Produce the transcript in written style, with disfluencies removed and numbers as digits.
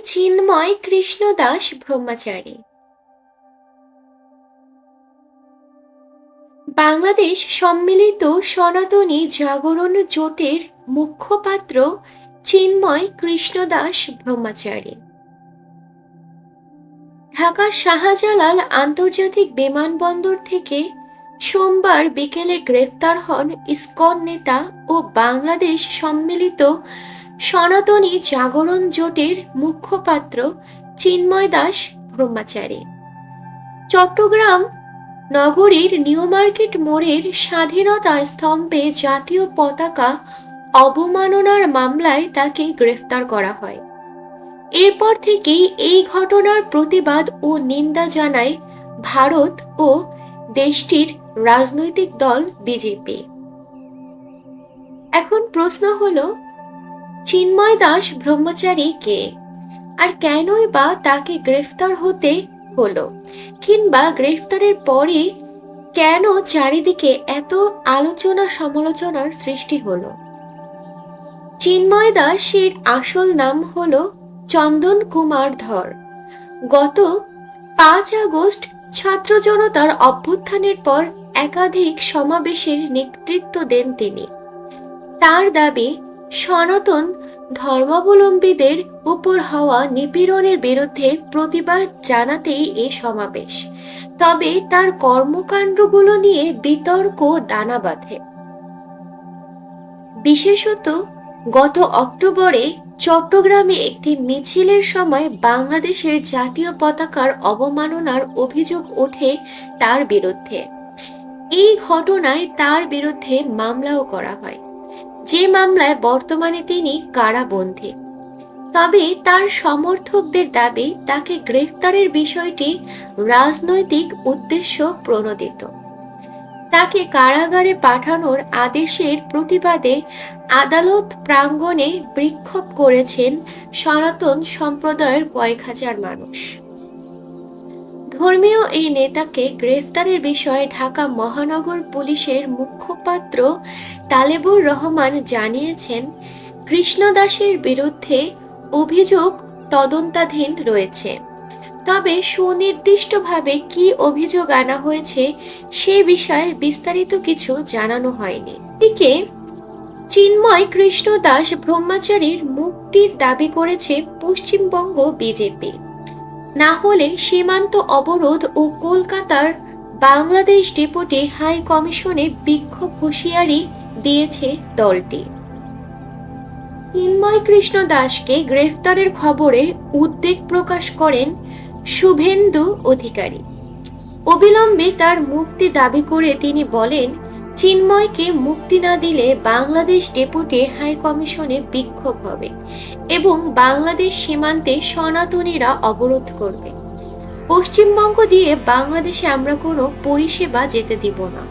চিন্ময় কৃষ্ণদাস ব্রহ্মচারী। বাংলাদেশ সম্মিলিত সনাতনী জাগরণ জোটের মুখপাত্র চিন্ময় কৃষ্ণদাস ব্রহ্মচারী ঢাকা শাহজালাল আন্তর্জাতিক বিমানবন্দর থেকে সোমবার বিকেলে গ্রেফতার হন ইসকন নেতা ও বাংলাদেশ সম্মিলিত সনাতনী জাগরণ জোটের মুখপাত্র চিন্ময় দাস ব্রহ্মচারী। চট্টগ্রাম নগরীর নিউ মার্কেট মোড়ের স্বাধীনতা স্তম্ভে জাতীয় পতাকা অবমাননার মামলায় তাকে গ্রেফতার করা হয়। এরপর থেকেই এই ঘটনার প্রতিবাদ ও নিন্দা জানায় ভারত ও দেশটির রাজনৈতিক দল বিজেপি। এখন প্রশ্ন হলো, চিন্ময় দাস ব্রহ্মচারী কে, আর কেনই বা তাকে গ্রেফতার হতে হলো, কিংবা গ্রেফতারের পরে কেন চারিদিকে এত আলোচনা সমালোচনার সৃষ্টি হলো? চিন্ময় দাসের আসল নাম হলো চন্দন কুমার ধর। গত 5 আগস্ট ছাত্র জনতার অভ্যুত্থানের পর একাধিক সমাবেশের নেতৃত্ব দেন তিনি। তার দাবি, সনাতন ধর্মাবলম্বীদের উপর হওয়া নিপীড়নের বিরুদ্ধে প্রতিবাদ জানাতেই এ সমাবেশ। তবে তার কর্মকাণ্ডগুলো নিয়ে বিতর্ক দানা বাঁধে। বিশেষত গত অক্টোবরে চট্টগ্রামে একটি মিছিলের সময় বাংলাদেশের জাতীয় পতাকার অবমাননার অভিযোগ ওঠে তার বিরুদ্ধে। এই ঘটনায় তার বিরুদ্ধে মামলাও করা হয়, যে মামলায় বর্তমানে তিনি কারাবন্দী। তবে তার সমর্থকদের দাবি, তাকে গ্রেফতারের বিষয়টি রাজনৈতিক উদ্দেশ্য প্রণোদিত। তাকে কারাগারে পাঠানোর আদেশের প্রতিবাদে আদালত প্রাঙ্গণে বিক্ষোভ করেছেন সনাতন সম্প্রদায়ের কয়েক হাজার মানুষ। ধর্মীয় এই নেতাকে গ্রেফতারের বিষয়ে ঢাকা মহানগর পুলিশের মুখপাত্র তালেবুর রহমান জানিয়েছেন, কৃষ্ণদাসের বিরুদ্ধে অভিযোগ তদন্তাধীন রয়েছে। তবে সুনির্দিষ্টভাবে কি অভিযোগ আনা হয়েছে সে বিষয়ে বিস্তারিত কিছু জানানো হয়নি। এদিকে চিন্ময় কৃষ্ণদাস ব্রহ্মচারীর মুক্তির দাবি করেছে পশ্চিমবঙ্গ বিজেপি। না হলে সীমান্ত অবরোধ ও কলকাতার বাংলাদেশ ডেপুটি হাই কমিশনে বিক্ষোভ হুঁশিয়ারি দিয়েছে দলটি। চিন্ময় কৃষ্ণ দাসকে গ্রেফতারের খবরে উদ্বেগ প্রকাশ করেন শুভেন্দু অধিকারী। অবিলম্বে তার মুক্তি দাবি করে তিনি বলেন, চিন্ময়কে মুক্তি না দিলে বাংলাদেশ ডেপুটি হাই কমিশনে বিক্ষোভ হবে এবং বাংলাদেশ সীমান্তে সনাতনীরা অবরোধ করবে। পশ্চিমবঙ্গ দিয়ে বাংলাদেশে আমরা কোনো পরিষেবা যেতে দিব না।